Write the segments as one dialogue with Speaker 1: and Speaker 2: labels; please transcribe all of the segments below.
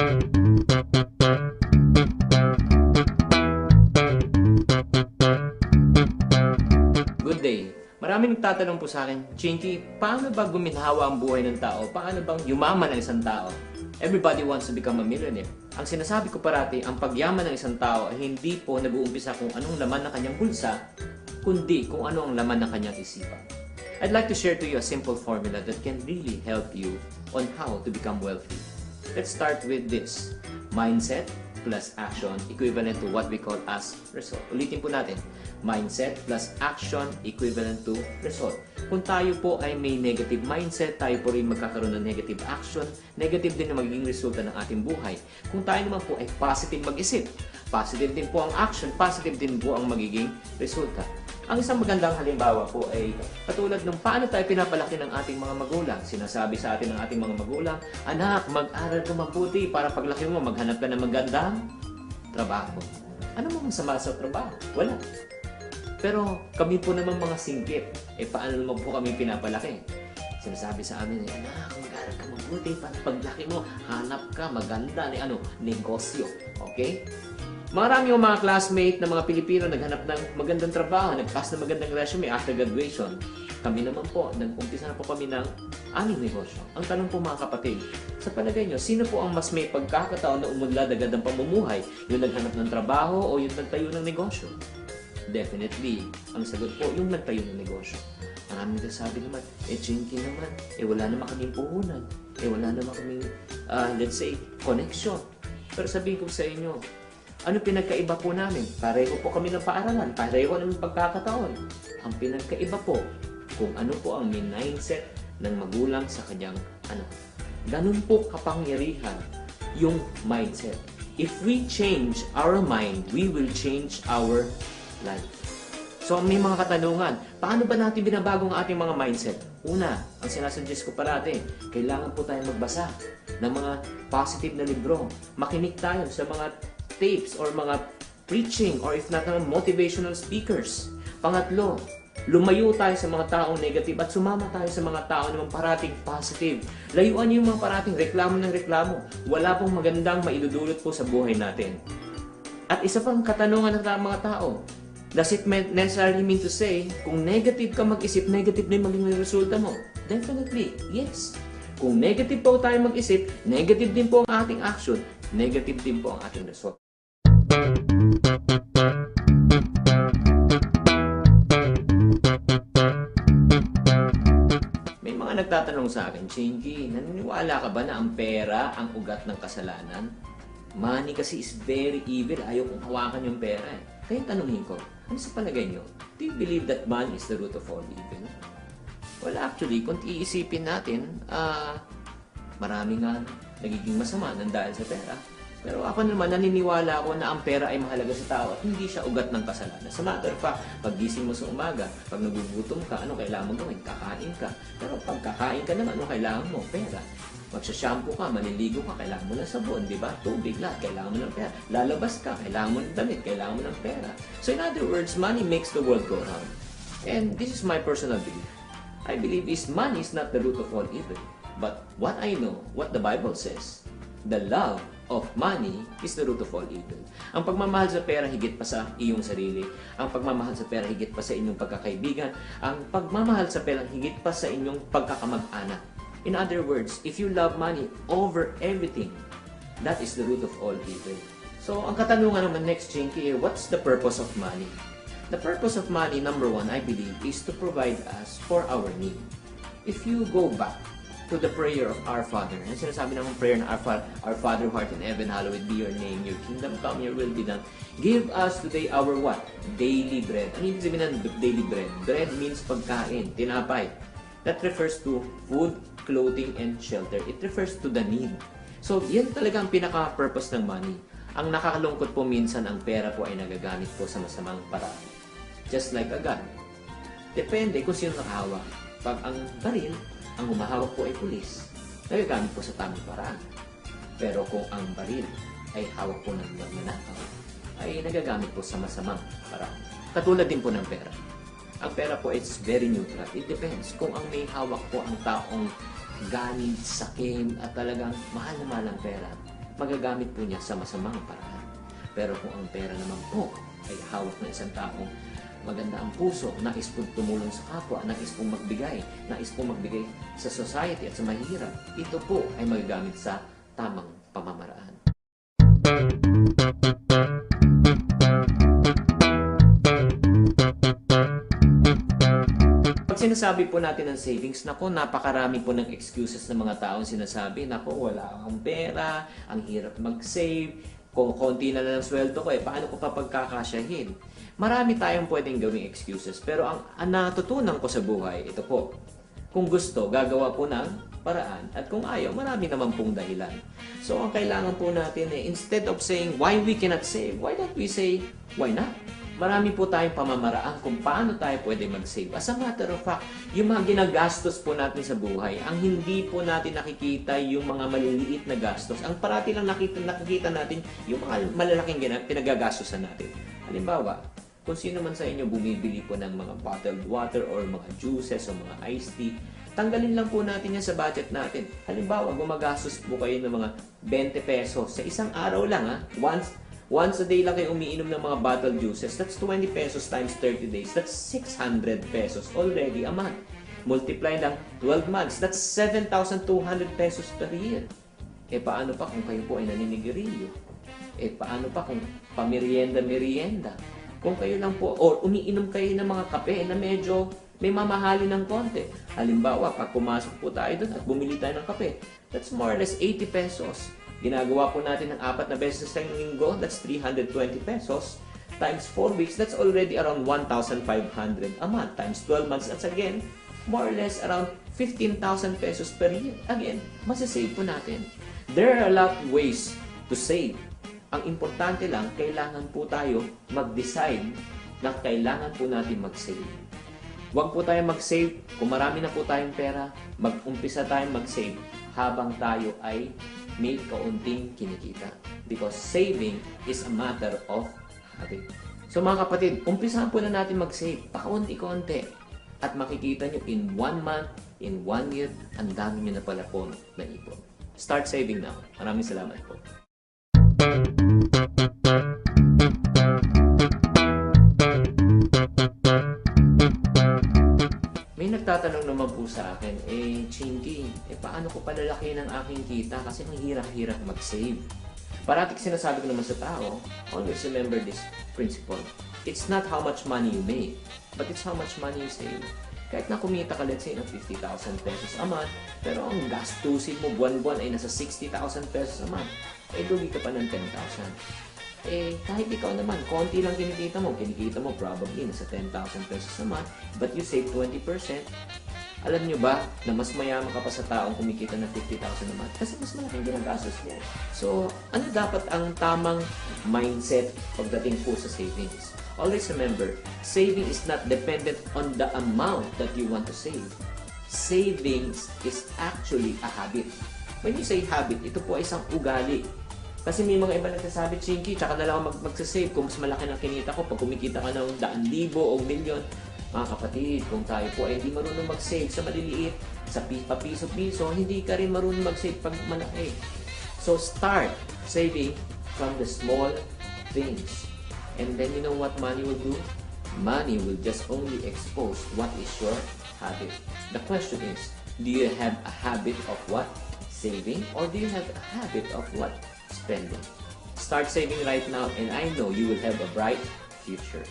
Speaker 1: Good day. Maraming nagtatanong po sa akin, Chinky, paano ba guminhawa ang buhay ng tao? Paano bang yumaman ang isang tao? Everybody wants to become a millionaire. Ang sinasabi ko parati, ang pagyaman ng isang tao ay hindi po nag-uumpisa kung anong laman ng kanyang bulsa, kundi kung ano ang laman ng kanyang isipan. I'd like to share to you a simple formula that can really help you on how to become wealthy. Let's start with this. Mindset plus action equivalent to what we call as result. Ulitin po natin. Mindset plus action equivalent to result. Kung tayo po ay may negative mindset, tayo po rin magkakaroon ng negative action, negative din na magiging resulta ng ating buhay. Kung tayo naman po ay positive mag-isip, positive din po ang action, positive din po ang magiging resulta. Ang isang magandang halimbawa po ay katulad ng paano tayo pinapalaki ng ating mga magulang. Sinasabi sa atin ng ating mga magulang, anak, mag-aral ka mabuti para paglaki mo maghanap ka ng magandang trabaho. Ano mo masama sa trabaho? Wala. Pero kami po naman mga singkit, paano naman po kami pinapalaki? Sinasabi sa amin, anak, mag-aral ka mabuti para paglaki mo, hanap ka maganda na negosyo. Okay? Marami yung mga classmate na mga Pilipino naghanap ng magandang trabaho, nag-pass na magandang resume after graduation. Kami naman po, nag-umpisa na po kami ng aming negosyo. Ang tanong po mga kapatid, sa palagay nyo, sino po ang mas may pagkakataon na umunlad agad ang pamumuhay? Yung naghanap ng trabaho o yung nagtayo ng negosyo? Definitely, ang sagot po, yung nagtayo ng negosyo. Marami nagsasabi naman, Chinky naman, wala naman kaming puhunan, wala naman kaming, let's say, connection. Pero sabihin ko sa inyo, ano pinagkaiba po namin? Pareho po kami ng paaralan, pareho ng pagkakataon. Ang pinagkaiba po, kung ano po ang mindset ng magulang sa kanyang anak. Ganun po kapangyarihan yung mindset. If we change our mind, we will change our life. So may mga katanungan, paano ba natin binabago ang ating mga mindset? Una, ang sinasuggest ko parati, kailangan po tayo magbasa ng mga positive na libro. Makinig tayo sa mga tapes or mga preaching or if not naman motivational speakers. Pangatlo, lumayo tayo sa mga taong negative at sumama tayo sa mga tao naman parating positive. Layuan niyo yung mga parating reklamo ng reklamo. Wala pong magandang maidudulot po sa buhay natin. At isa pang katanungan ng mga tao, does it necessarily mean to say, kung negative ka mag-isip, negative na yung maging resulta mo? Definitely, yes. Kung negative po tayo mag-isip, negative din po ang ating action, negative din po ang ating result. May mga nagtatanong sa akin, Chinky, naniniwala ka ba na ang pera ang ugat ng kasalanan? Money kasi is very evil. Ayaw kong hawakan yung pera. Kaya tanungin ko, ano sa palagay nyo? Do you believe that money is the root of all evil? Well, actually, kung iisipin natin, marami nga nagiging masama nang dahil sa pera. Pero ako naman, naniniwala ako na ang pera ay mahalaga sa tao at hindi siya ugat ng kasalanan. Sa matter of fact, pag gising mo sa umaga, pag nagugutom ka, ano kailangan mo gawin? Kakain ka. Pero pag kakain ka naman, ano kailangan mo? Pera. Magsha-shampoo ka, maliligo ka, kailangan mo ng sabon, di ba? Tubig, lahat, kailangan mo ng pera. Lalabas ka, kailangan mo ng damit, kailangan mo ng pera. So in other words, money makes the world go round. And this is my personal belief. I believe money is not the root of all evil. But what I know, what the Bible says, the love of money is the root of all evil. Ang pagmamahal sa pera higit pa sa iyong sarili, ang pagmamahal sa pera higit pa sa inyong pagkakaibigan, ang pagmamahal sa pera higit pa sa inyong pagkakamag-anak. In other words, if you love money over everything, that is the root of all evil. So, ang katanungan naman next, Chinky, what's the purpose of money? The purpose of money, number one, I believe, is to provide us for our need. If you go back to the prayer of Our Father, ang sinasabi ng prayer ng Our Father who art in heaven, hallowed be your name, your kingdom come, your will be done. Give us today our what? Daily bread. Ano ibig sabihin ng daily bread? Bread means pagkain, tinapay. That refers to food, clothing, and shelter. It refers to the need. So, yan talaga ang pinaka-purpose ng money. Ang nakakalungkot po minsan, ang pera po ay nagagamit po sa masamang paraan. Just like a gun. Depende kung sino nakahawak. Pag ang baril, ang humahawak po ay pulis, nagagamit po sa tamang paraan. Pero kung ang baril ay hawak po ng magnanakaw, ay nagagamit po sa masamang paraan. Katulad din po ng pera. Ang pera po is very neutral. It depends. Kung ang may hawak po ang taong ganit, sakim, at talagang mahal na mahal ang pera, magagamit po niya sa masamang paraan. Pero kung ang pera naman po ay hawak ng isang taong maganda ang puso, nais pong tumulong sa kapwa, nais pong magbigay sa society at sa mahirap, ito po ay magagamit sa tamang pamamaraan. Pag sinasabi po natin ng savings, nako, napakarami po ng excuses ng mga taong sinasabi, nako, wala akong pera, ang hirap mag-save, kung konti na lang ang sweldo ko, paano ko pa pagkakasyahin? Marami tayong pwedeng gawing excuses, pero ang natutunan ko sa buhay, ito po, kung gusto, gagawa po ng paraan, at kung ayaw, marami naman pong dahilan. So, ang kailangan po natin instead of saying why we cannot save, why don't we say, why not? Marami po tayong pamamaraan kung paano tayo pwede mag-save. As a matter of fact, yung mga ginagastos po natin sa buhay, ang hindi po natin nakikita yung mga maliliit na gastos. Ang parati lang nakikita natin yung mga malalaking pinagagastosan natin. Halimbawa, kung sino man sa inyo bumibili po ng mga bottled water or mga juices o mga iced tea, tanggalin lang po natin yan sa budget natin. Halimbawa, gumagastos po kayo ng mga 20 pesos sa isang araw lang. Once a day lang kayo umiinom ng mga bottled juices, that's 20 pesos times 30 days. That's 600 pesos already a month. Multiply lang 12 months. That's 7,200 pesos per year. Paano pa kung kayo po ay naninigarilyo? Paano pa kung pamerienda-merienda? Kung kayo lang po, or umiinom kayo ng mga kape na medyo may mamahali ng konti. Halimbawa, pag pumasok po tayo doon at bumili tayo ng kape, that's more or less 80 pesos. Ginagawa po natin ng 4 na beses sa linggo, that's 320 pesos. Times 4 weeks, that's already around 1,500 a month. Times 12 months, that's again, more or less around 15,000 pesos per year. Again, masasave po natin. There are a lot of ways to save. Ang importante lang, kailangan po tayo mag-decide na kailangan po natin mag-save. Huwag po tayo mag-save kung marami na po tayong pera, mag-umpisa tayong mag-save habang tayo ay may kaunting kinikita. Because saving is a matter of habit. So mga kapatid, umpisahan po na natin mag-save, pakaunti-konti. At makikita nyo in 1 month, in 1 year, ang dami nyo na pala po na ipon. Start saving now. Maraming salamat po. May nagtatanong naman po sa akin, Chinky, paano ko palalaki ng aking kita kasi ang hirap-hirap mag-save. Parati sinasabi ko naman sa tao, always remember this principle. It's not how much money you make, but it's how much money you save. Kahit na kumita ka, let's say, ng 50,000 pesos a month, pero ang gastusin mo buwan-buwan ay nasa 60,000 pesos a month, lugi ka pa ng 10,000. Kahit ikaw naman, konti lang kinikita mo probably nasa 10,000 pesos a month, but you save 20%, alam nyo ba na mas mayaman ka pa sa taong kumikita ng 50,000 a month? Kasi mas malaking ginagastos niya. So, ano dapat ang tamang mindset pagdating po sa savings? Always remember, saving is not dependent on the amount that you want to save. Savings is actually a habit. When you say habit, ito po ay isang ugali. Kasi may mga iba nagsasabi, Chinky, tsaka na lang ako mag-save kung mas malaki ng kinita ko. Pag kumikita ka ng 100,000 o 1,000,000, mga kapatid, kung tayo po ay hindi marunong mag-save sa maliliit, sa papiso-piso, hindi ka rin marunong mag-save pag malaki. So start saving from the small things. And then you know what money will do? Money will just only expose what is your habit. The question is, do you have a habit of what? Saving? Or do you have a habit of what? Spending. Start saving right now and I know you will have a bright future.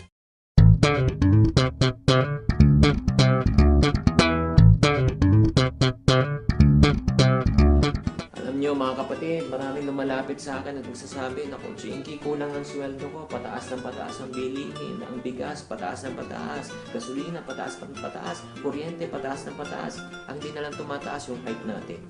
Speaker 1: Alam nyo mga kapatid, maraming lumalapit sa akin at magsasabi, naku Chinky, kulang ang sweldo ko, pataas ng pataas ang bilihin, ang bigas, pataas ng pataas, gasolina, pataas ng pataas, kuryente, pataas ng pataas, ang di na lang tumataas yung hype natin.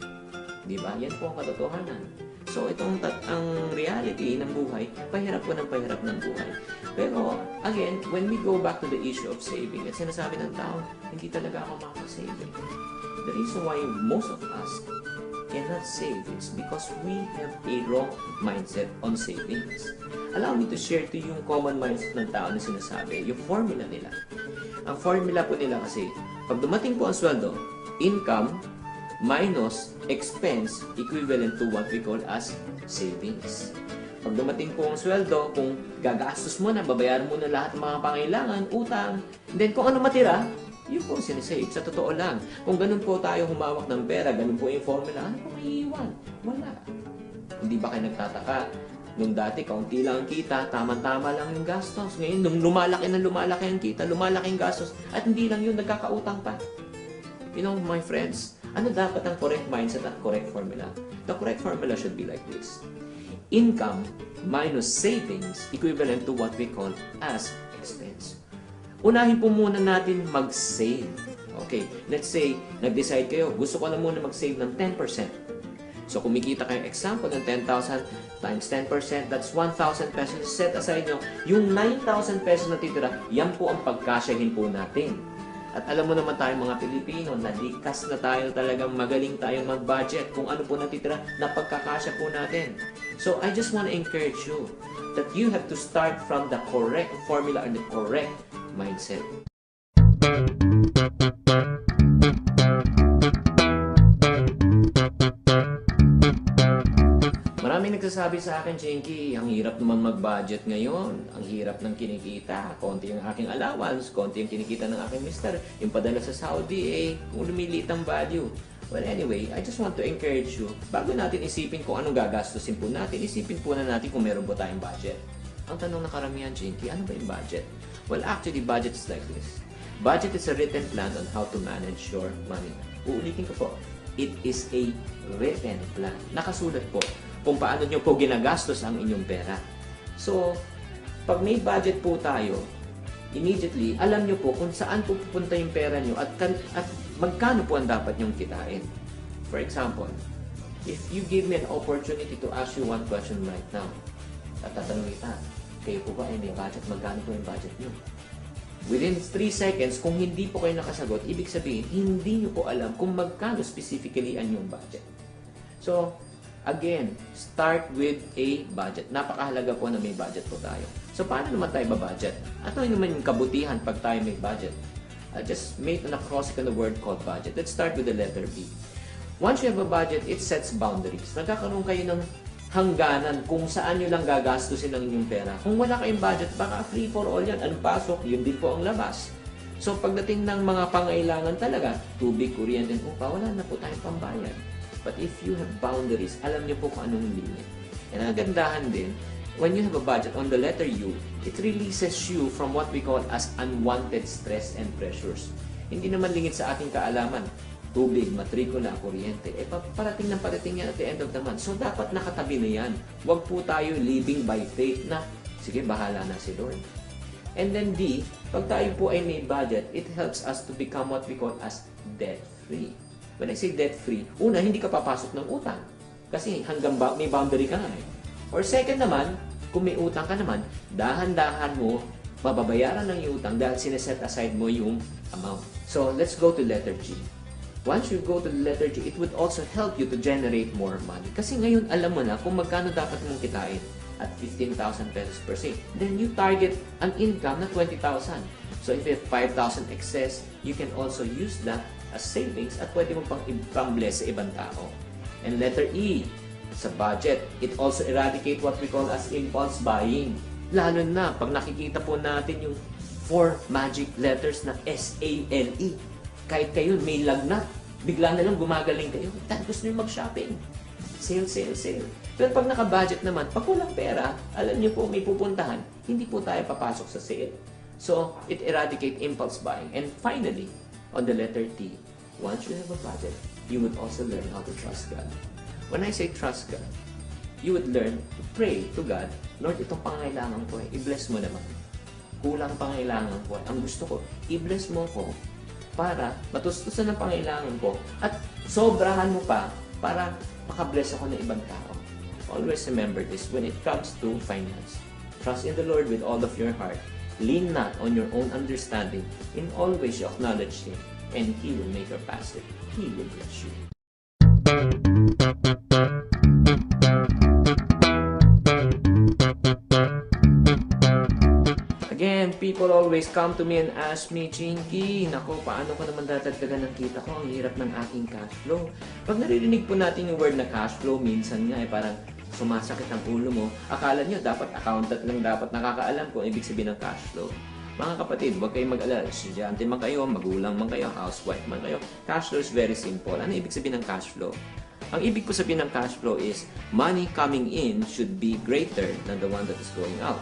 Speaker 1: Diba? Yan po ang katotohanan. So, itong ang reality ng buhay, pahirap po ng pahirap ng buhay. Pero, again, when we go back to the issue of saving, at sinasabi ng tao, hindi talaga ako makakasave. The reason why most of us cannot save is because we have a wrong mindset on savings. Allow me to share to you yung common mindset ng tao na sinasabi, yung formula nila. Ang formula po nila kasi, pag dumating po ang sweldo, income minus expense equivalent to what we call as savings. Pag dumating po ang sweldo, kung gagastos mo na, babayaran mo na lahat ng mga pangailangan, utang, then kung ano matira, yun po ang sinisave. Sa totoo lang, kung ganun po tayo humawak ng pera, ganun po yung formula, ano po maiiwan? Wala. Hindi ba kayo nagtataka? Nung dati, kaunti lang ang kita, tama-tama lang yung gastos. Ngayon, nung lumalaki ang kita, lumalaki ang gastos, at hindi lang yun, nagkakautang pa. You know, my friends, ano dapat ang correct mindset at correct formula? The correct formula should be like this. Income minus savings equivalent to what we call as expense. Unahin po muna natin mag-save. Okay, let's say, nag-decide kayo, gusto ko na muna mag-save ng 10%. So, kumikita kayo, example, ng 10,000 times 10%, that's 1,000 pesos. Set aside nyo, yung 9,000 pesos na titira, yan po ang pagkasyahin po natin. At alam mo naman tayo mga Pilipino, nalikas na tayo talagang magaling tayong mag-budget. Kung ano po natitira, na pagkakasya po natin. So, I just want to encourage you that you have to start from the correct formula and the correct mindset. Maraming nagsasabi sa akin, Chinky, ang hirap naman mag-budget ngayon. Ang hirap ng kinikita. Konti ang aking allowance, konti ang kinikita ng aking mister. Yung padala sa Saudi, lumiliit ang value. Well, anyway, I just want to encourage you, bago natin isipin kung anong gagastusin po natin, isipin po na natin kung meron po tayong budget. Ang tanong ng karamihan, Chinky, ano ba yung budget? Well, actually, budget is like this. Budget is a written plan on how to manage your money. Uulitin ko po, it is a written plan. Nakasulat po kung paano nyo po ginagastos ang inyong pera. So, pag may budget po tayo, immediately, alam nyo po kung saan po pupunta yung pera nyo at magkano po ang dapat nyong kitain. For example, if you give me an opportunity to ask you one question right now, at tatanungin kita, kayo po ba ay may budget? Magkano po yung budget nyo? Within 3 seconds, kung hindi po kayo nakasagot, ibig sabihin, hindi nyo po alam kung magkano specifically ang yung budget. So, again, start with a budget. Napakahalaga po na may budget po tayo. So, paano naman tayo ba-budget? Ano naman yung kabutihan pag tayo may budget? I just made an acrostic on the word called budget. Let's start with the letter B. Once you have a budget, it sets boundaries. Nagkakaroon kayo ng hangganan kung saan nyo lang gagastusin ang inyong pera. Kung wala kayong budget, baka free for all yan. Ang pasok, yun din po ang labas. So, pagdating ng mga pangailangan talaga, tubig, kuryente, upa, wala na po tayong pambayad. But if you have boundaries, alam nyo po kung anong limit. And ang gandahan din, when you have a budget on the letter U, it releases you from what we call as unwanted stress and pressures. Hindi naman lingid sa ating kaalaman. Tubig, matrikula, kuryente, parating yan at the end of the month. So, dapat nakatabi na yan. Huwag po tayo living by faith na, sige, bahala na si Lord. And then D, pag tayo po ay may budget, it helps us to become what we call as debt-free. When I say debt-free, una, hindi ka papasok ng utang. Kasi hanggang may boundary ka nga eh. Or second naman, kung may utang ka naman, dahan-dahan mo, mababayaran ng utang dahil sineset aside mo yung amount. So, let's go to letter G. Once you go to the letter G, it would also help you to generate more money. Kasi ngayon, alam mo na kung magkano dapat mong kitain at 15,000 pesos per se. Then you target an income na 20,000. So if you have 5,000 excess, you can also use that as savings at pwede mo pang bless sa ibang tao. And letter E, sa budget, it also eradicate what we call as impulse buying. Lalo na pag nakikita po natin yung 4 magic letters na SALE. Kahit kayo may lagnat, bigla na lang gumagaling kayo. Dahil gusto nyo mag-shopping. Sale, sale, sale. Pero pag naka-budget naman, pag walang pera, alam nyo po may pupuntahan, hindi po tayo papasok sa sale. So, it eradicate impulse buying. And finally, on the letter T, once you have a budget, you would also learn how to trust God. When I say trust God, you would learn to pray to God, Lord, itong pangailangan ko, i-bless mo naman. Kulang pangailangan ko. Ang gusto ko, i-bless mo ko para matustusan ang pangailangan ko at sobrahan mo pa para makabless ako ng ibang tao. Always remember this when it comes to finance. Trust in the Lord with all of your heart. Lean not on your own understanding. In all ways you acknowledge Him and He will make your path straight. He will bless you. Again, people, people always come to me and ask me, Chinky, nako, paano ko naman dadagdagan ng kita ko? Ang hirap ng aking cash flow. Pag naririnig po natin yung word na cash flow, minsan nga parang sumasakit ang ulo mo. Akala nyo, dapat accountant lang dapat nakakaalam kung ibig sabihin ng cash flow. Mga kapatid, huwag kayong mag-alala. Estudyante man kayo, magulang man kayo, housewife man kayo. Cash flow is very simple. Ano ibig sabihin ng cash flow? Ang ibig ko sabihin ng cash flow is money coming in should be greater than the one that is going out.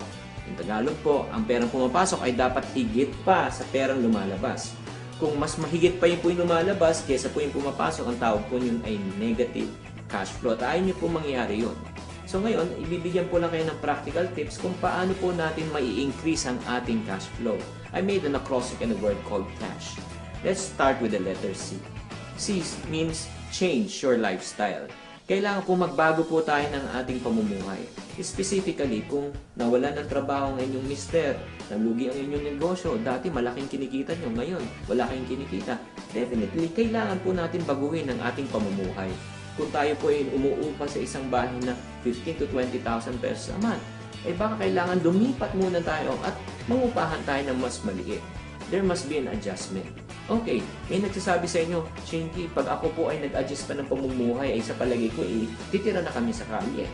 Speaker 1: In Tagalog po, ang perang pumapasok ay dapat higit pa sa perang lumalabas. Kung mas mahigit pa yung lumalabas kaysa po yung pumapasok, ang tawag po yun ay negative cash flow. At ayaw nyo po mangyayari yun. So ngayon, ibibigyan po lang kayo ng practical tips kung paano po natin mai-increase ang ating cash flow. I made an acrostic and a word called cash. Let's start with the letter C. C means change your lifestyle. Kailangan po magbago po tayo ng ating pamumuhay. Specifically, kung nawalan ng trabaho ng inyong mister, nalugi ang inyong negosyo, dati malaking kinikita nyo, ngayon wala kayong kinikita, definitely, kailangan po natin baguhin ang ating pamumuhay. Kung tayo po ay umuupa sa isang bahay na 15 to 20,000 pesos a month, baka kailangan lumipat muna tayo at mangupahan tayo ng mas maliit. There must be an adjustment. Okay, may nagsasabi sa inyo, Chinky, pag ako po ay nag-adjust pa ng pamumuhay, ay sa palagay ko, titira na kami sa kalye.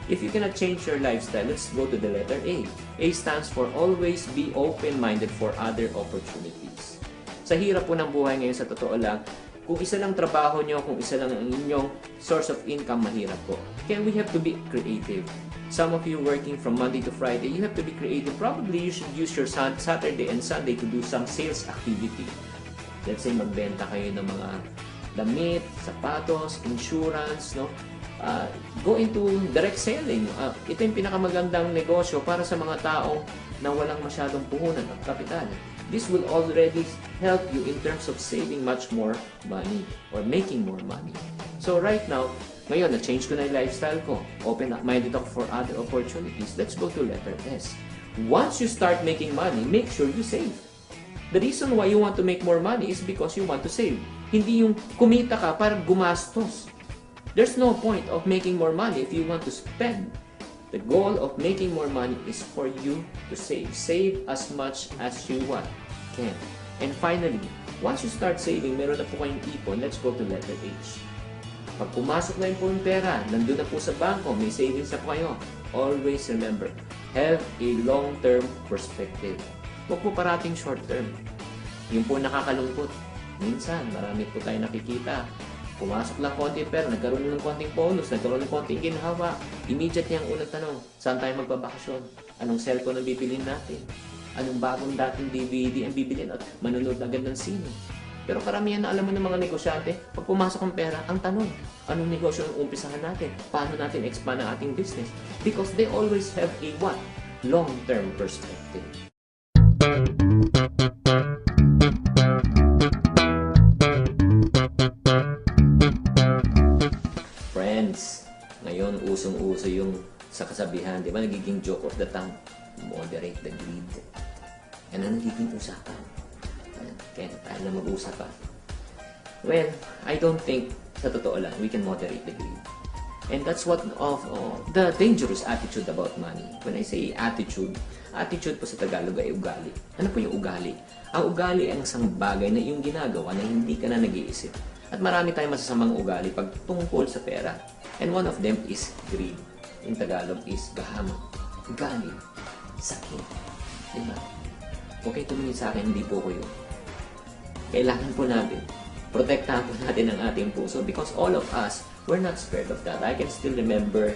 Speaker 1: If you cannot change your lifestyle, let's go to the letter A. A stands for always be open-minded for other opportunities. Sa hirap po ng buhay ngayon, sa totoo lang, kung isa lang trabaho nyo, kung isa lang ang inyong source of income, mahirap po. Kaya we have to be creative. Some of you working from Monday to Friday, you have to be creative. Probably you should use your Saturday and Sunday to do some sales activity. Let's say magbenta kayo ng mga damit, sapatos, insurance, no? Go into direct selling. Ito yung pinakamagandang negosyo para sa mga taong na walang masyadong puhunan at kapital. This will already help you in terms of saving much more money or making more money. So right now, ngayon, na-change ko na yung lifestyle ko. Open-minded ako for other opportunities. Let's go to letter S. Once you start making money, make sure you save. The reason why you want to make more money is because you want to save. Hindi yung kumita ka para gumastos. There's no point of making more money if you want to spend. The goal of making more money is for you to save. Save as much as you can. And finally, once you start saving, meron na po kayong ipon, let's go to letter H. Pag pumasok na yung pera, nandun na po sa bangko, may savings na po kayo. Always remember, have a long-term perspective. Huwag po parating short-term. Yung po nakakalungkot. Minsan, marami po tayo nakikita. Pumasok lang konti pera, nagkaroon ng konting bonus, nagkaroon ng konting ginhawa. Immediately ang unang tanong, saan tayo magbabakasyon? Anong cellphone ang bibilin natin? Anong bagong dating DVD ang bibilin at manonood agad ng sine? Pero karamihan na alam mo ng mga negosyante, pag pumasok ang pera, ang tanong, anong negosyo ang umpisahan natin? Paano natin expand ang ating business? Because they always have a what? Long-term perspective. Friends, ngayon usong-uso yung sa kasabihan, di ba nagiging joke of the town? Moderate the greed. Yan ang nagiging usapan. Kaya tayo na mag-usap pa. Well, I don't think, sa totoo lang, we can moderate the greed. And that's what of the dangerous attitude about money. When I say attitude po sa Tagalog ay ugali. Ano po yung ugali? Ang ugali ay isang bagay na yung ginagawa na hindi ka na nag-iisip. At marami tayong masasamang ugali pag tungkol sa pera. And one of them is greed. In Tagalog is gahaman. Ugali. Sakit. Diba? Okay, tumingin sa akin, hindi po ko yun. Kailangan po natin, protektahan po natin ang ating puso because all of us, we're not scared of that. I can still remember,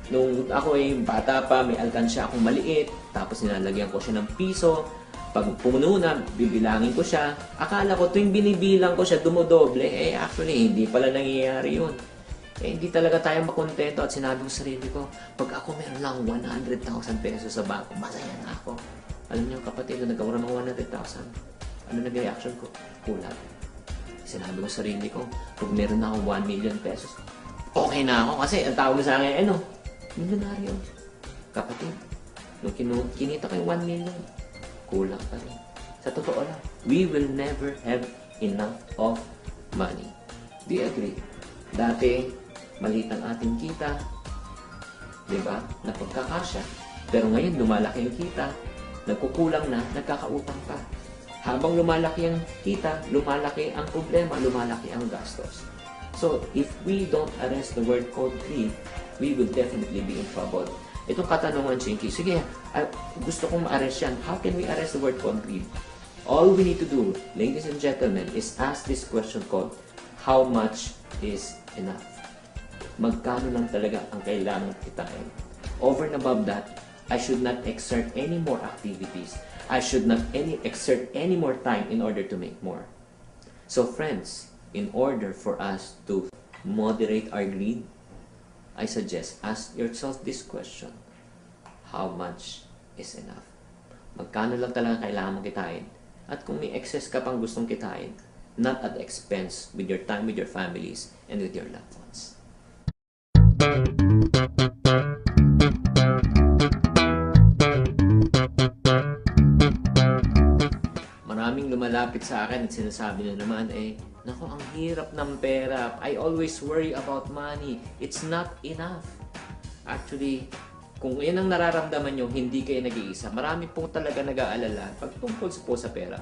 Speaker 1: nung ako ay bata pa, may alkansya akong maliit, tapos nilalagyan ko siya ng piso, pag puno na, bibilangin ko siya, akala ko tuwing binibilang ko siya, dumodoble, actually, hindi pala nangyayari yun. Hindi talaga tayo makontento at sinabi ko sa sarili ko, pag ako meron lang 100,000 pesos sa bangko, masaya na ako. Alam niyo kapatid, na nagkaroon ng 100,000, ano nag-reaction ko? Kulat. Sinabi ko sa sarili ko, kung meron na akong 1 million pesos, okay na ako kasi ang tawag sa akin, milyonaryo. Kapatid, nung kinita ko yung 1 million, kulang pa rin. Sa totoo lang, we will never have enough of money. Do you agree? Dati, maliit ang ating kita, diba? Napagkakasya. Pero ngayon, lumalaki yung kita, nagkukulang na, nagkakautang ka. Habang lumalaki ang kita, lumalaki ang problema, lumalaki ang gastos. So, if we don't arrest the word called greed, we will definitely be in trouble. Itong katanungan, Chinky, sige, gusto kong ma-arrest yan. How can we arrest the word called greed? All we need to do, ladies and gentlemen, is ask this question called, how much is enough? Magkano lang talaga ang kailangan kitain? Over and above that, I should not exert any more activities. I should not exert any more time in order to make more. So friends, in order for us to moderate our greed, I suggest ask yourself this question. How much is enough? Magkano lang talaga kailangan mong kitain? At kung may excess ka pang gustong kitain, not at the expense with your time with your families and with your loved ones. Maraming lumalapit sa akin at sinasabi na naman naku, ang hirap ng pera. I always worry about money. It's not enough. Actually, kung yan ang nararamdaman nyo, hindi kayo nag-iisa. Marami pong talaga nag-aalala pagtungkol po sa pera.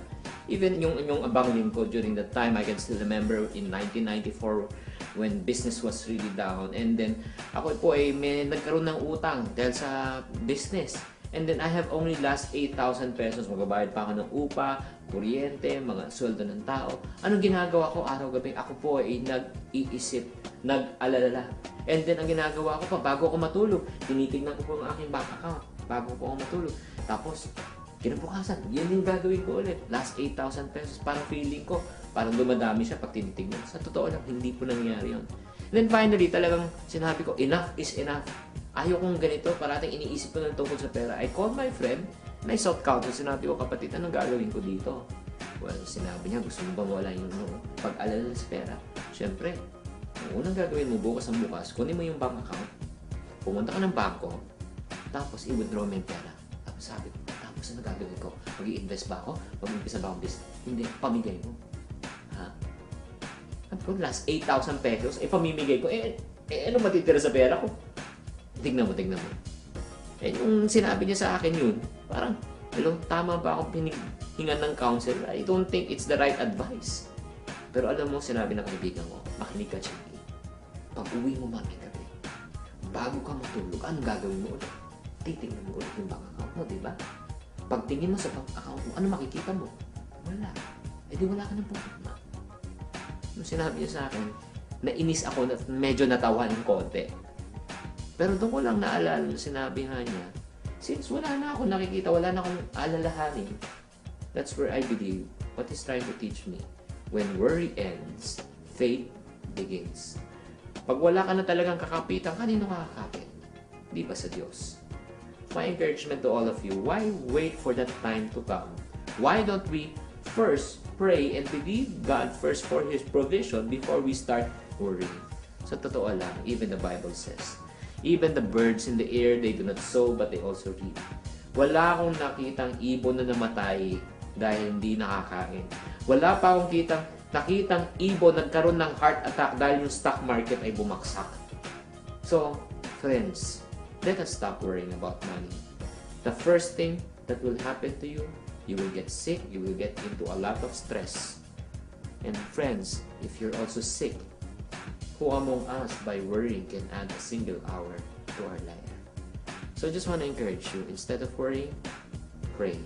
Speaker 1: Even yung abangling ko during that time, I can still remember in 1994 when business was really down. And then, ako po may nagkaroon ng utang dahil sa business. And then, I have only last 8,000 pesos. Magbabayad pa ako ng upa, kuryente, mga sweldo ng tao. Anong ginagawa ko araw-gabi? Ako po ay nag-iisip, nag-alala. And then, ang ginagawa ko pa, bago ako matulog, tinitignan ko po ang aking bank account bago po ako matulog. Tapos, kinabukasan, yan yung gagawin ko ulit. Last 8,000 pesos, parang feeling ko, parang dumadami siya pag tinitignan. Sa totoo lang, hindi po nangyari yun. And then finally, talagang sinabi ko, enough is enough. Ayaw kong ganito, parating iniisip ko ng tungkol sa pera. I called my friend, may South Council, sinabi ko, kapatid, anong gagawin ko dito? Well, sinabi niya, gusto mo bang wala yung pag-alala sa pera? Siyempre, ang unang gagawin mo bukas ang bukas, kunin mo yung bank account, pumunta ka ng bangko, tapos i-withdraw mo yung pera. Tapos sabi ko, tapos ano gagawin ko? Mag-i-invest ba ako? Mag-umpisa ba akong business? Hindi, pamigay mo. Ha? Kung last 8,000 pesos, pamimigay ko, ano matitira sa pera ko? Tignan mo. Yung sinabi niya sa akin yun, parang, hello, tama ba akong pinihingan ng counsel? I don't think it's the right advice. Pero alam mo, sinabi ng kaibigan ko, makinig ka, Chinky. Pag uwi mo maming gabi, bago ka matulog, anong gagawin mo ulit? Titignan mo ulit yung bank account mo, di ba? Pag tingin mo sa bank account mo, ano makikita mo? Wala. Di wala ka ng problema. Nung sinabi niya sa akin, nainis ako, medyo natawa ng konti. Pero doon ko lang naalala na sinabi nga niya, since wala na ako nakikita, wala na akong alalahanin, that's where I believe what he's trying to teach me. When worry ends, faith begins. Pag wala ka na talagang kakapitan, kanino kakakapit? Di ba sa Diyos? My encouragement to all of you, why wait for that time to come? Why don't we first pray and believe God first for His provision before we start worrying? Sa totoo lang, even the Bible says, even the birds in the air, they do not sow, but they also reap. Wala akong nakitang ibon na namatay dahil hindi nakakain. Wala pa akong nakitang ibon nagkaroon ng heart attack dahil yung stock market ay bumagsak. So, friends, let us stop worrying about money. The first thing that will happen to you, you will get sick, you will get into a lot of stress. And friends, if you're also sick, who among us by worrying can add a single hour to our life? So I just want to encourage you, instead of worrying, pray.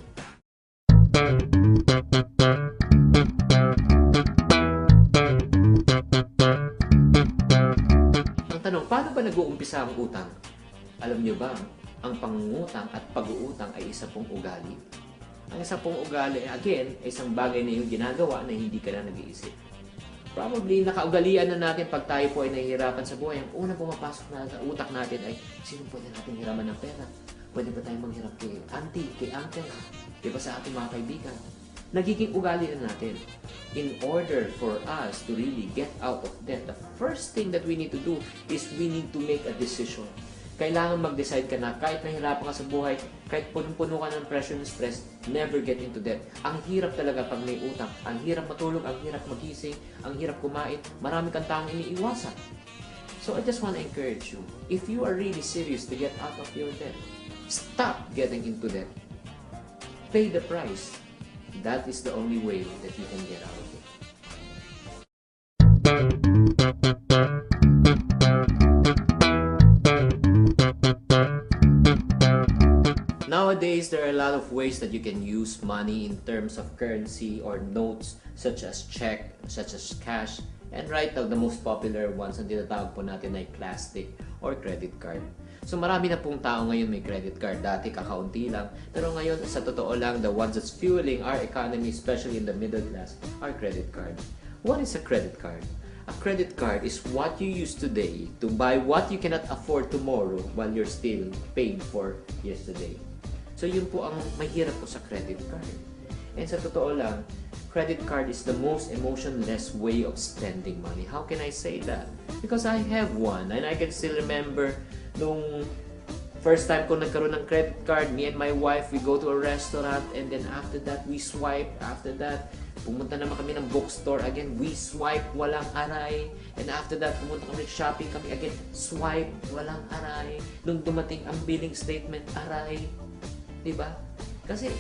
Speaker 1: Ang tanong, paano ba nag-uumpisa ang utang? Alam niyo ba, ang pangungutang at pag-uutang ay isa pong ugali. Ang isa pong ugali, again, ay isang bagay na yung ginagawa na hindi ka na nag-iisip. Probably, nakaugalian na natin pag tayo po ay nahihirapan sa buhay. Ang unang pumapasok na sa utak natin ay, sino pwede natin hiraman ng pera? Pwede ba tayong manghirap kay auntie, kay uncle? Di ba sa ating mga kaibigan? Nagiging ugali na natin. In order for us to really get out of debt, the first thing that we need to do is we need to make a decision. Kailangan mag-decide ka na kahit nahihirapan ka sa buhay, kahit punong-puno ka ng pressure and stress, never get into debt. Ang hirap talaga pag may utang. Ang hirap matulog, ang hirap magising, ang hirap kumain. Marami kang taong iniiwasan. So I just want to encourage you, if you are really serious to get out of your debt, stop getting into debt. pay the price. That is the only way that you can get out of it. Nowadays, there are a lot of ways that you can use money in terms of currency or notes such as check, such as cash, and right now, the most popular ones ang tinatawag po natin ay plastic or credit card. So marami na pong tao ngayon may credit card. Dati kakaunti lang. Pero ngayon, sa totoo lang, the ones that's fueling our economy, especially in the middle class, are credit card. What is a credit card? A credit card is what you use today to buy what you cannot afford tomorrow while you're still paying for yesterday. So yun po ang mahirap po sa credit card. And sa totoo lang, credit card is the most emotionless way of spending money. How can I say that? Because I have one and I can still remember nung first time ko nagkaroon ng credit card, me and my wife, we go to a restaurant and then after that, we swipe. After that, pumunta naman kami ng bookstore. Again, we swipe, walang aray. And after that, pumunta kami shopping kami. Again, swipe, walang aray. Nung dumating ang billing statement, aray. Diba? Kasi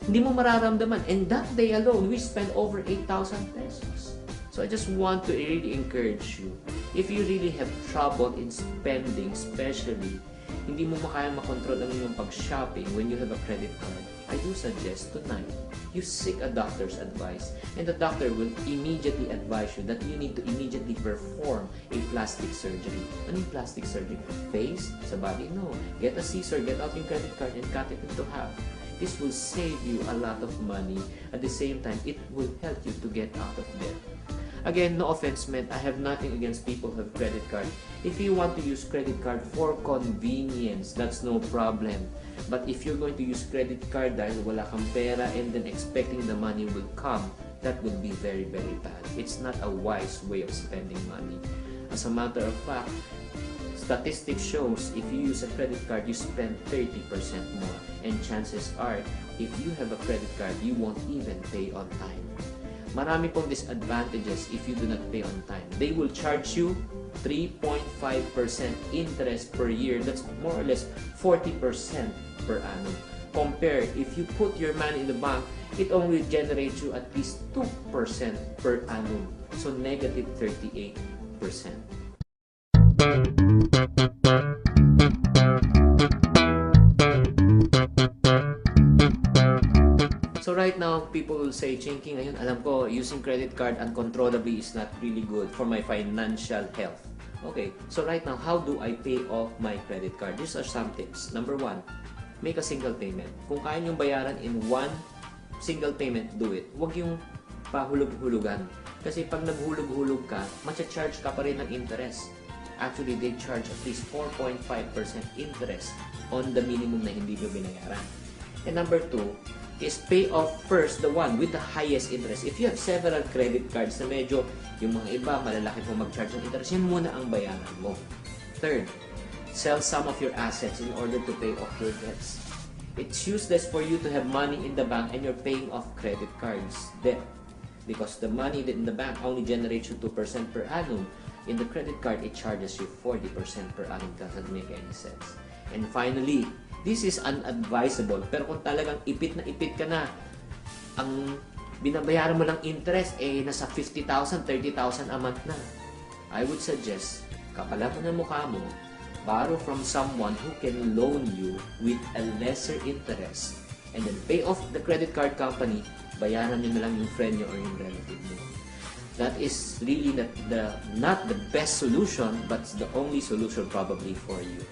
Speaker 1: hindi mo mararamdaman. And that day alone, we spent over 8,000 pesos. So I just want to really encourage you. If you really have trouble in spending, especially, hindi mo makaya makontrol ang iyong pag-shopping when you have a credit card, I do suggest tonight, you seek a doctor's advice. And the doctor will immediately advise you that you need to immediately perform a plastic surgery. Ano yung plastic surgery? Face? Sa body? No. Get a scissor, get out yung credit card and cut it into half. This will save you a lot of money. At the same time, it will help you to get out of debt. Again, no offense meant. I have nothing against people who have credit card. If you want to use credit card for convenience, that's no problem. But if you're going to use credit card dahil wala kang pera and then expecting the money will come, that will be very, very bad. It's not a wise way of spending money. As a matter of fact, statistics shows if you use a credit card, you spend 30% more. And chances are, if you have a credit card, you won't even pay on time. Marami pong disadvantages if you do not pay on time. They will charge you 3.5% interest per year. That's more or less 40% per annum. Compare, if you put your money in the bank, it only generates you at least 2% per annum. So negative 38%. So right now, people will say, Chinky, ngayon alam ko, using credit card uncontrollably is not really good for my financial health. Okay, so right now, how do I pay off my credit card? These are some tips. Number one, make a single payment. Kung kaya niyong bayaran in one single payment, do it. Huwag yung pahulog-hulugan. Kasi pag naghulog-hulog ka, matcha-charge ka pa rin ng interest. Actually, they charge at least 4.5% interest on the minimum na hindi mo binayaran. And number two, is pay off first the one with the highest interest. If you have several credit cards na medyo yung mga iba malalaki po mag-charge ng interest, yan muna ang bayaran mo. Third, sell some of your assets in order to pay off your debts. It's useless for you to have money in the bank and you're paying off credit cards debt because the money in the bank only generates you 2% per annum. In the credit card, it charges you 40% per annum. Doesn't make any sense. And finally, this is unadvisable. Pero kung talagang ipit ka na, ang binabayaran mo lang interest, nasa 50,000, 30,000 a month na. I would suggest, kapalan mo ng mukha mo, borrow from someone who can loan you with a lesser interest and then pay off the credit card company, bayaran nyo na lang yung friend nyo or yung relative mo. That is really not the best solution, but the only solution probably for you.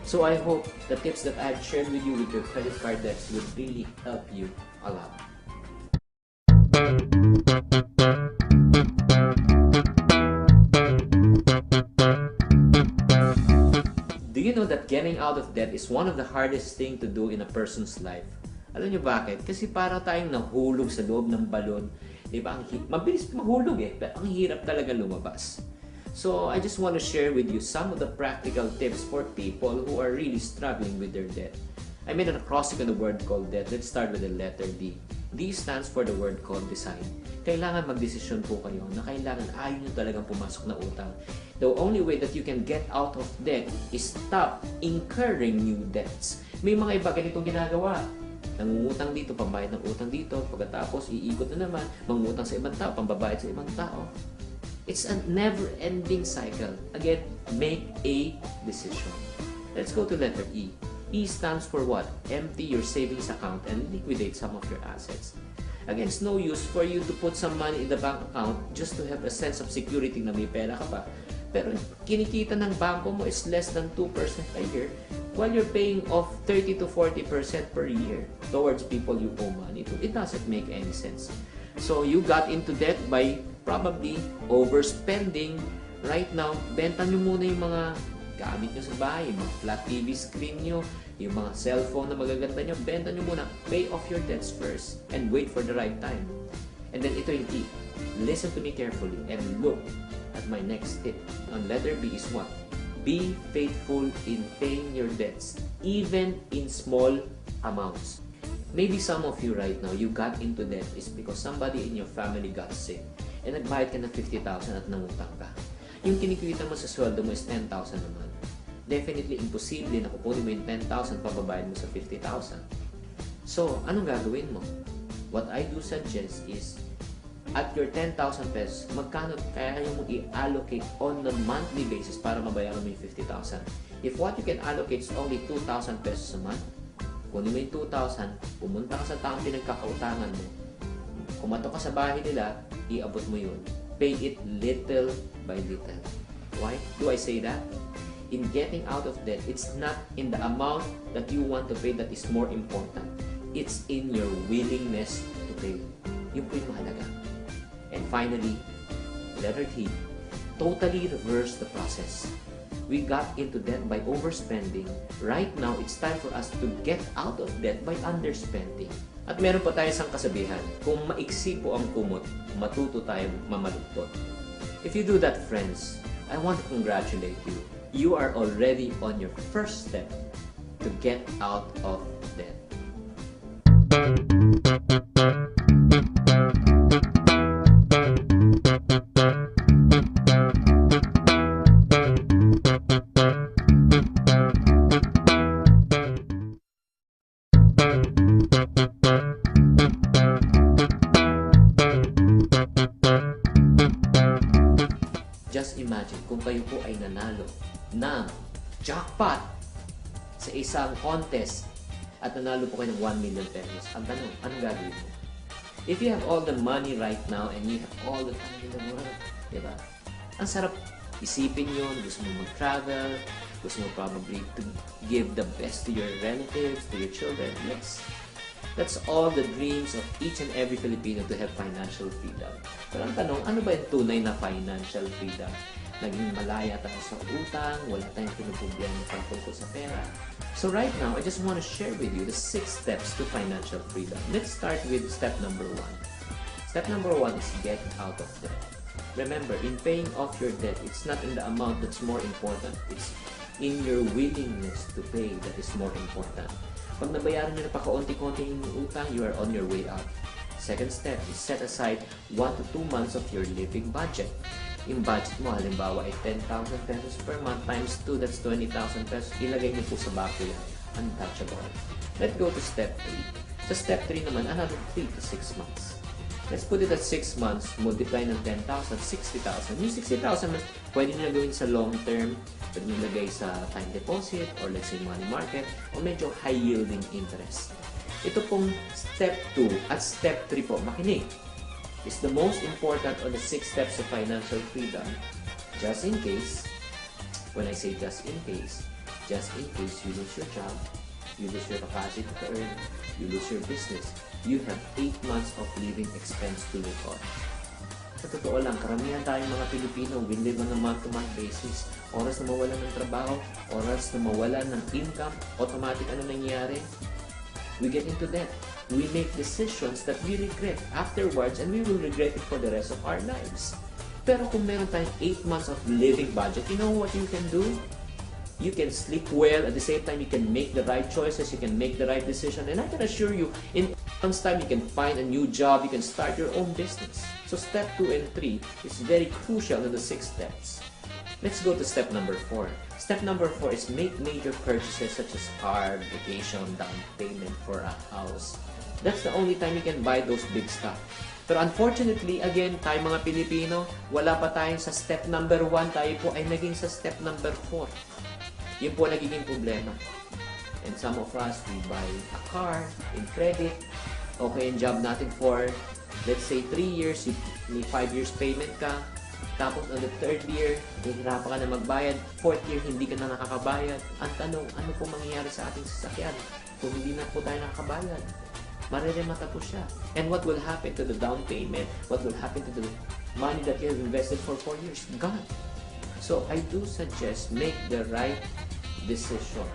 Speaker 1: So I hope the tips that I've shared with you with your credit card debts will really help you a lot. Do you know that getting out of debt is one of the hardest thing to do in a person's life? Alam niyo bakit? Kasi para tayong nahulog sa loob ng balon. Diba? Mabilis mahulog pero ang hirap talaga lumabas. So, I just want to share with you some of the practical tips for people who are really struggling with their debt. I made an acrostic on the word called debt. Let's start with the letter D. D stands for the word called design. Kailangan magdesisyon po kayo na kailangan ayaw nyo talagang pumasok na utang. The only way that you can get out of debt is stop incurring new debts. May mga iba ganitong ginagawa. Nangungutang dito, pambayad ng utang dito, pagkatapos iikot na naman, mangutang sa ibang tao, pambabayad sa ibang tao. It's a never-ending cycle. Again, make a decision. Let's go to letter E. E stands for what? Empty your savings account and liquidate some of your assets. Again, it's no use for you to put some money in the bank account just to have a sense of security na may pera ka pa. Pero kinikita ng bangko mo is less than 2% a year while you're paying off 30 to 40% per year towards people you owe money to. It doesn't make any sense. So you got into debt by probably overspending. Right now, benta nyo muna yung mga gamit nyo sa bahay, yung mga flat TV screen nyo, yung mga cellphone na magaganda nyo, benta nyo muna. Pay off your debts first and wait for the right time. And then ito yung key. Listen to me carefully and look at my next tip. On letter B is what? Be faithful in paying your debts, even in small amounts. Maybe some of you right now, you got into debt is because somebody in your family got sick and nagbayad ka ng 50,000 at nangutang ka. Yung kinikita mo sa sweldo mo is 10,000 naman. Definitely imposible na kukunin mo yung 10,000 pababayad mo sa 50,000. So, anong gagawin mo? What I do suggest is at your 10,000 pesos, magkano kaya mo i-allocate on a monthly basis para mabayaran mo yung 50,000? If what you can allocate is only 2,000 pesos a month, kunin mo yung 2,000, pumunta ka sa taong pinagkakautangan mo, kumatok ka sa bahay nila, iabot mo yun. Pay it little by little. Why do I say that? In getting out of debt, it's not in the amount that you want to pay that is more important. It's in your willingness to pay. Yun po yung mahalaga. And finally, letter T, totally reverse the process. We got into debt by overspending. Right now, it's time for us to get out of debt by underspending. At meron pa tayo isang kasabihan, kung maiksi po ang kumot, matuto tayong mamalugtot. If you do that, friends, I want to congratulate you. You are already on your first step to get out of debt. Just imagine kung kayo po ay nanalo ng jackpot sa isang contest at nanalo po kayo ng 1 million pesos. Ang tanong, anong gagawin mo? If you have all the money right now and you have all the time in the world, diba? Ang sarap isipin yun, gusto mo mag-travel, gusto mo probably to give the best to your relatives, to your children. Yes. That's all the dreams of each and every Filipino to have financial freedom. Pero ang tanong, ano ba yung tunay na financial freedom? Naging malaya tayo sa utang, wala tayong pinuproblema tungkol sa pera. So right now, I just want to share with you the 6 steps to financial freedom. Let's start with step number 1. Step number 1 is get out of debt. Remember, in paying off your debt, it's not in the amount that's more important. It's in your willingness to pay that is more important. Pag nabayaran nyo na pa kaunti-konti yung utang, you are on your way out. Second step is set aside 1 to 2 months of your living budget. Yung budget mo, halimbawa ay 10,000 pesos per month times 2, that's 20,000 pesos. Ilagay nyo po sa bako yan. Untouchable. Let's go to step 3. Sa step 3 naman, another 3 to 6 months. Let's put it at 6 months, multiply ng 10,000, 60,000. Yung 60,000, pwede nyo gawin sa long term, pwede nyo lagay sa time deposit, or let's say money market, o medyo high yielding interest. Ito pong step 2 at step 3 po, makinig, is the most important on the 6 steps of financial freedom. Just in case, when I say just in case you lose your job, you lose your capacity to earn, you lose your business, you have 8 months of living expense to live on. Sa totoo lang, karamihan tayong mga Pilipino, we live on a month-to-month basis. Oras na mawalan ng trabaho, oras na mawalan ng income, automatic ano nangyayari? We get into debt. We make decisions that we regret afterwards and we will regret it for the rest of our lives. Pero kung meron tayong 8 months of living budget, you know what you can do? You can sleep well, at the same time you can make the right choices, you can make the right decision, and I can assure you, in months time you can find a new job, you can start your own business. So step 2 and 3 is very crucial in the 6 steps. Let's go to step number 4. Step number 4 is make major purchases such as car, vacation, down payment for a house. That's the only time you can buy those big stuff. Pero unfortunately, again, tayo mga Pilipino, wala pa tayo sa step number 1, tayo po ay naging sa step number 4. Yun po nagiging problema. And some of us, we buy a car in credit. Okay, yung job natin for, let's say, 3 years, may 5 years payment ka. Tapos on the 3rd year, hihirapan ka na magbayad. 4th year, hindi ka na nakakabayad. Ang tanong, ano po mangyayari sa ating sasakyan kung hindi na po tayo nakakabayad? Mareremata po siya. And what will happen to the down payment? What will happen to the money that you have invested for 4 years? Gone. So, I do suggest make the right decision.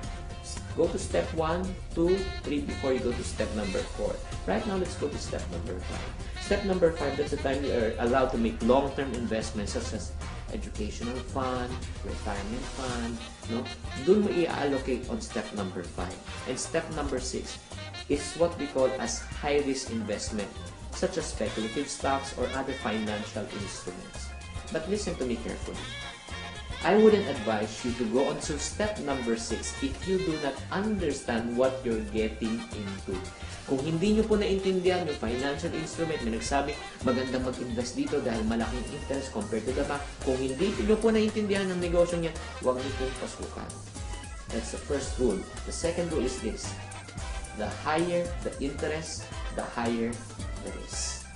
Speaker 1: Go to step 1, 2, 3 before you go to step number 4. Right now, let's go to step number 5. Step number 5, that's the time you are allowed to make long-term investments such as educational fund, retirement fund, no? Doon mo i-allocate on step number 5. And step number 6 is what we call as high-risk investment, such as speculative stocks or other financial instruments. But listen to me carefully. I wouldn't advise you to go on to step number 6 if you do not understand what you're getting into. Kung hindi nyo po naintindihan yung financial instrument, may nagsabi, magandang mag-invest dito dahil malaking interest compared to the bank. Kung hindi nyo po naintindihan ng negosyo niya, huwag nyo pong pasukan. That's the first rule. The second rule is this. The higher the interest, the higher the risk.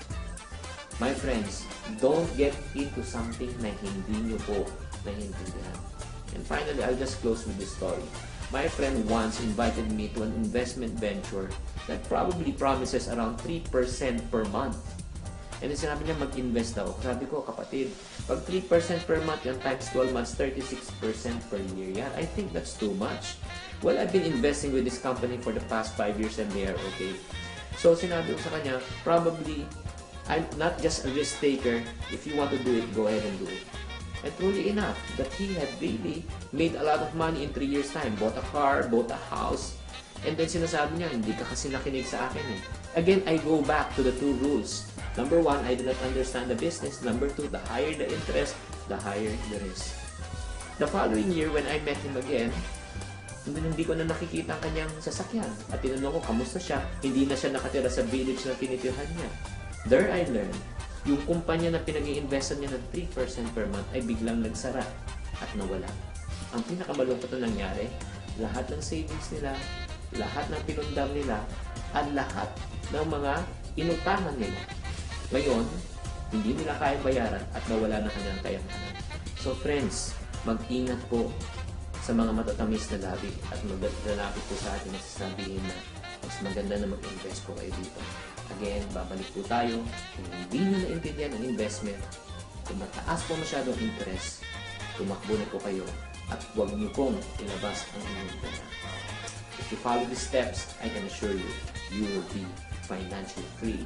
Speaker 1: My friends, don't get into something na hindi nyo po naintindihan. And finally, I'll just close with this story. My friend once invited me to an investment venture that probably promises around 3% per month. And then sinabi niya mag-invest daw. Sabi ko, kapatid, pag 3% per month, yan times 12 months, 36% per year. Yan, I think that's too much. Well, I've been investing with this company for the past 5 years and they are okay. So, sinabi ko sa kanya, probably, I'm not just a risk taker. If you want to do it, go ahead and do it. And truly enough, that he had really made a lot of money in 3 years' time. Bought a car, bought a house, and then sinasabi niya, hindi ka kasi nakinig sa akin eh. Again, I go back to the 2 rules. Number 1, I do not understand the business. Number 2, the higher the interest, the higher the risk. The following year, when I met him again, hindi ko na nakikita ang kanyang sasakyan. At tinanong ko, kamusta siya? Hindi na siya nakatira sa village na tinitirhan niya. There I learned, yung kumpanya na pinag-i-investan niya ng 3% per month ay biglang nagsara at nawala. Ang pinakamalungkot na nangyari, lahat ng savings nila, lahat ng pinundar nila, at lahat ng mga inutangan nila. Ngayon, hindi nila kaya bayaran at nawala na kanyang kayamanan. So friends, mag-ingat po sa mga matatamis na labi at maglalapit po sa atin na sasabihin na mas maganda na mag-invest po kayo dito. Again, babalik po tayo. Kung hindi nyo naintindihan ang investment, kung mataas po masyadong interest, tumakbo na po kayo at huwag nyo pong ilabas ang inyong pera. If you follow these steps, I can assure you, you will be financially free.